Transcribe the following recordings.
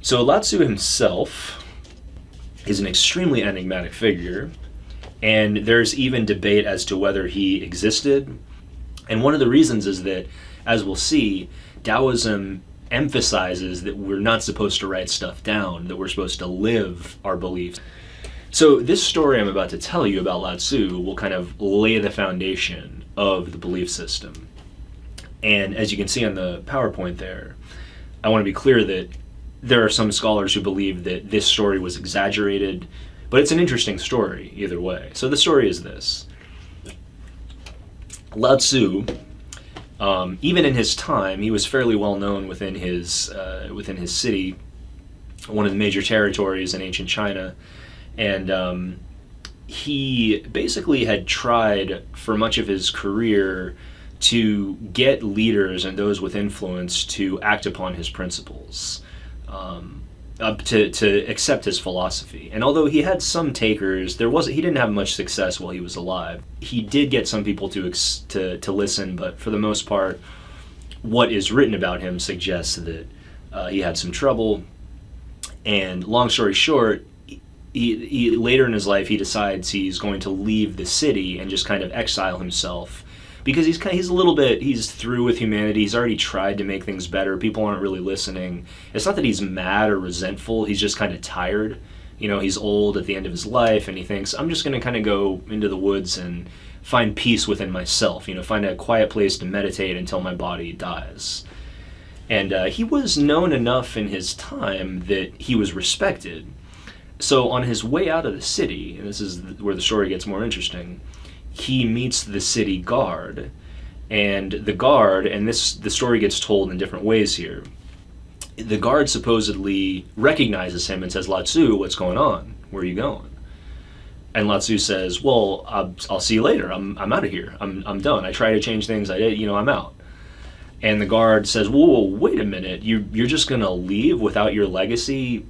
So Lao Tzu himself is an extremely enigmatic figure, and there's even debate as to whether he existed. And one of the reasons is that, as we'll see, Taoism emphasizes that we're not supposed to write stuff down, that we're supposed to live our beliefs. So this story I'm about to tell you about Lao Tzu will kind of lay the foundation of the belief system. And as you can see on the PowerPoint there, I want to be clear that there are some scholars who believe that this story was exaggerated, but it's an interesting story either way. So the story is this. Lao Tzu, even in his time, he was fairly well known within his city, one of the major territories in ancient China, and he basically had tried for much of his career to get leaders and those with influence to act upon his principles, to accept his philosophy. And although he had some takers, he didn't have much success while he was alive. He did get some people to listen, but for the most part, what is written about him suggests that he had some trouble. And long story short, he later in his life he decides he's going to leave the city and just kind of exile himself, because he's through with humanity. He's already tried to make things better. People aren't really listening. It's not that he's mad or resentful. He's just kind of tired. He's old at the end of his life, and he thinks, I'm just going to kind of go into the woods and find peace within myself. Find a quiet place to meditate until my body dies. And he was known enough in his time that he was respected. So on his way out of the city, and this is where the story gets more interesting, he meets the city guard, and the story gets told in different ways here. The guard supposedly recognizes him and says, Lao Tzu, what's going on? Where are you going? And Lao Tzu says, well, I'll see you later. I'm out of here. I'm done. I try to change things. I'm out. And the guard says, whoa, wait a minute. You're just going to leave without your legacy,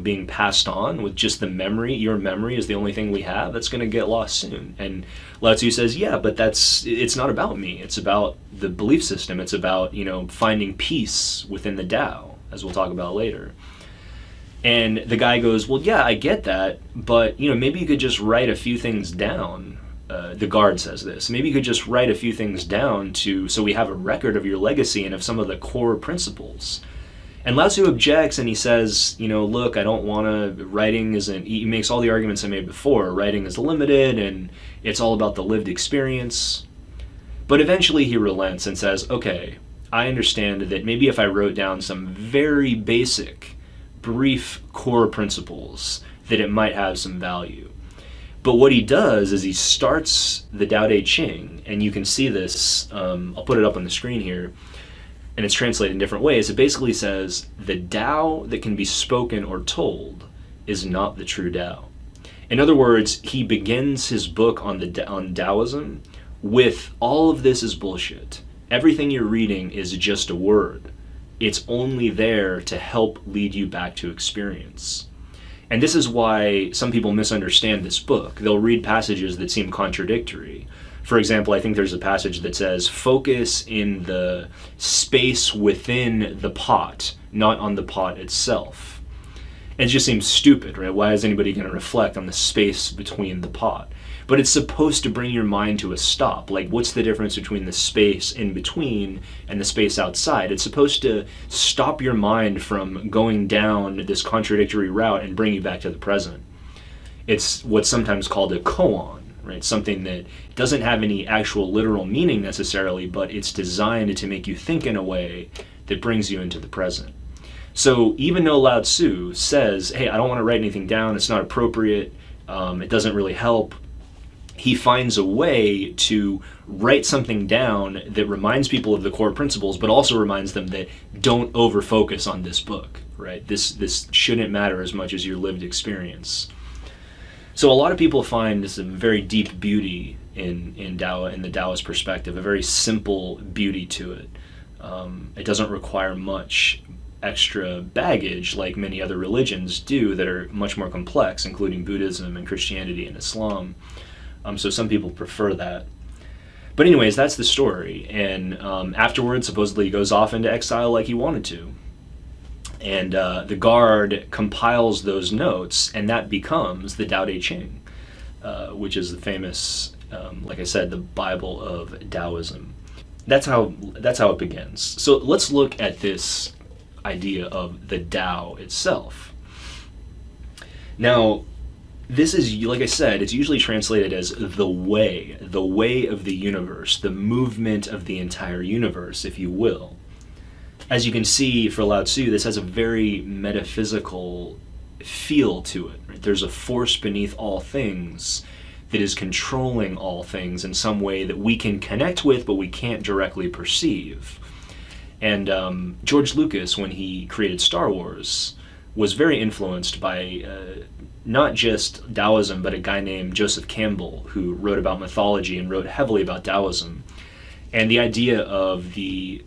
being passed on, with just the memory? Your memory is the only thing we have? That's going to get lost soon. And Lao Tzu says, yeah, but it's not about me. It's about the belief system. It's about, finding peace within the Tao, as we'll talk about later. And the guy goes, well, yeah, I get that, but, maybe you could just write a few things down. The guard says this. Maybe you could just write a few things down so we have a record of your legacy and of some of the core principles. And Lao Tzu objects, and he says, look, I don't want to, writing isn't, he makes all the arguments I made before. Writing is limited, and it's all about the lived experience. But eventually he relents and says, okay, I understand that maybe if I wrote down some very basic, brief core principles, that it might have some value. But what he does is he starts the Daodejing, and you can see this, I'll put it up on the screen here, and it's translated in different ways. It basically says, the Tao that can be spoken or told is not the true Tao. In other words, he begins his book on Taoism with, all of this is bullshit. Everything you're reading is just a word. It's only there to help lead you back to experience. And this is why some people misunderstand this book. They'll read passages that seem contradictory. For example, I think there's a passage that says, focus in the space within the pot, not on the pot itself. And it just seems stupid, right? Why is anybody going to reflect on the space between the pot? But it's supposed to bring your mind to a stop. Like, what's the difference between the space in between and the space outside? It's supposed to stop your mind from going down this contradictory route and bring you back to the present. It's what's sometimes called a koan, right? Something that doesn't have any actual literal meaning necessarily, but it's designed to make you think in a way that brings you into the present. So even though Lao Tzu says, hey, I don't want to write anything down, it's not appropriate, it doesn't really help, he finds a way to write something down that reminds people of the core principles, but also reminds them that don't over-focus on this book, right? This shouldn't matter as much as your lived experience. So a lot of people find some very deep beauty in the Taoist perspective, a very simple beauty to it. It doesn't require much extra baggage like many other religions do that are much more complex, including Buddhism and Christianity and Islam. So some people prefer that. But anyways, that's the story. And afterwards, supposedly, he goes off into exile like he wanted to. And the guard compiles those notes, and that becomes the Daodejing, which is the famous, like I said, the Bible of Taoism. That's how it begins. So let's look at this idea of the Tao itself. Now, this is, like I said, it's usually translated as the way of the universe, the movement of the entire universe, if you will. As you can see, for Lao Tzu, this has a very metaphysical feel to it. Right? There's a force beneath all things that is controlling all things in some way that we can connect with, but we can't directly perceive. And George Lucas, when he created Star Wars, was very influenced by not just Taoism, but a guy named Joseph Campbell, who wrote about mythology and wrote heavily about Taoism. And the idea of the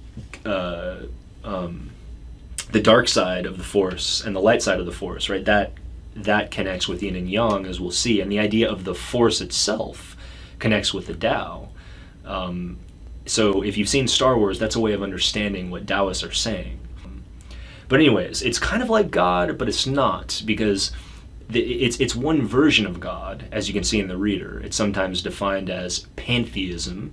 dark side of the Force and the light side of the Force, right? That connects with yin and yang, as we'll see. And the idea of the Force itself connects with the Tao. So if you've seen Star Wars, that's a way of understanding what Taoists are saying. But anyways, it's kind of like God, but it's not, because it's one version of God, as you can see in the reader. It's sometimes defined as pantheism,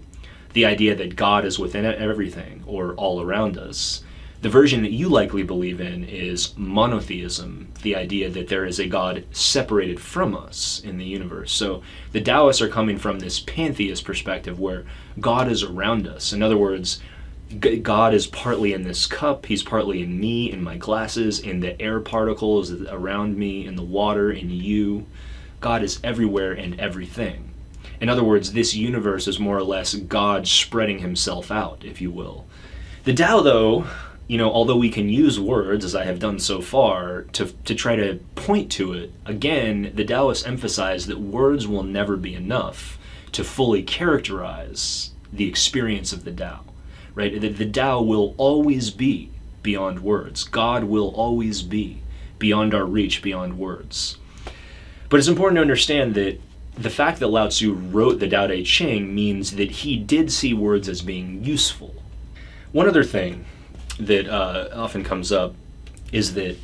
the idea that God is within everything or all around us. The version that you likely believe in is monotheism, the idea that there is a God separated from us in the universe. So the Taoists are coming from this pantheist perspective where God is around us. In other words, God is partly in this cup, he's partly in me, in my glasses, in the air particles around me, in the water, in you. God is everywhere and everything. In other words, this universe is more or less God spreading himself out, if you will. The Tao, though, although we can use words, as I have done so far, to try to point to it, again, the Taoists emphasize that words will never be enough to fully characterize the experience of the Tao. Right? The Tao will always be beyond words. God will always be beyond our reach, beyond words. But it's important to understand that the fact that Lao Tzu wrote the Daodejing means that he did see words as being useful. One other thing that often comes up is that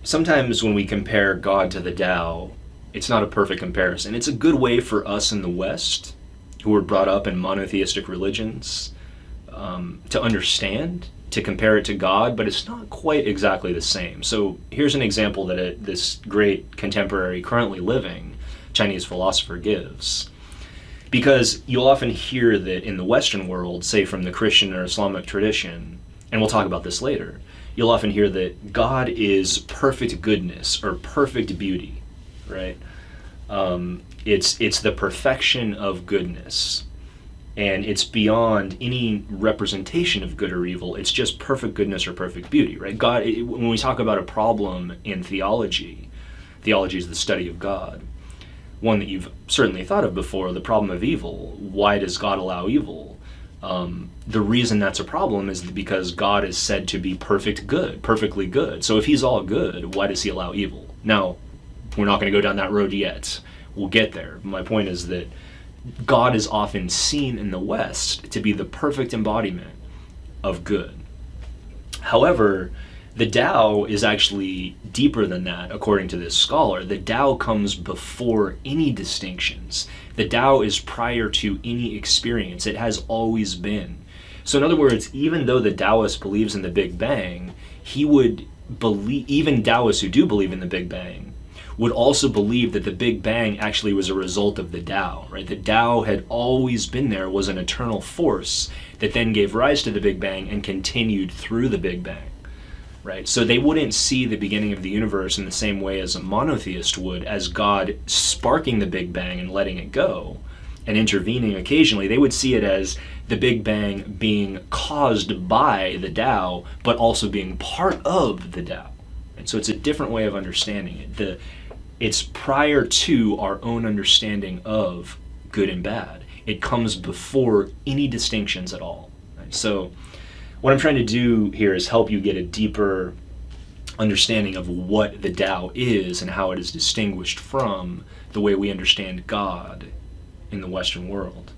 sometimes when we compare God to the Tao, it's not a perfect comparison. It's a good way for us in the West, who were brought up in monotheistic religions, to understand, to compare it to God, but it's not quite exactly the same. So here's an example that this great contemporary, currently living Chinese philosopher gives. Because you'll often hear that in the Western world, say from the Christian or Islamic tradition, and we'll talk about this later, you'll often hear that God is perfect goodness or perfect beauty, right? It's the perfection of goodness. And it's beyond any representation of good or evil. It's just perfect goodness or perfect beauty, right? God, when we talk about a problem in theology is the study of God. One that you've certainly thought of before, the problem of evil. Why does God allow evil? The reason that's a problem is because God is said to be perfectly good. So if he's all good, why does he allow evil? Now, we're not going to go down that road yet. We'll get there. My point is that God is often seen in the West to be the perfect embodiment of good. However, the Tao is actually deeper than that, according to this scholar. The Tao comes before any distinctions. The Tao is prior to any experience. It has always been. So in other words, even though the Taoist believes in the Big Bang, he would believe, even Taoists who do believe in the Big Bang, would also believe that the Big Bang actually was a result of the Tao, right? The Tao had always been there, was an eternal force that then gave rise to the Big Bang and continued through the Big Bang, right? So they wouldn't see the beginning of the universe in the same way as a monotheist would, as God sparking the Big Bang and letting it go and intervening occasionally. They would see it as the Big Bang being caused by the Tao, but also being part of the Tao. And so it's a different way of understanding it. It's prior to our own understanding of good and bad. It comes before any distinctions at all. Right? So what I'm trying to do here is help you get a deeper understanding of what the Tao is and how it is distinguished from the way we understand God in the Western world.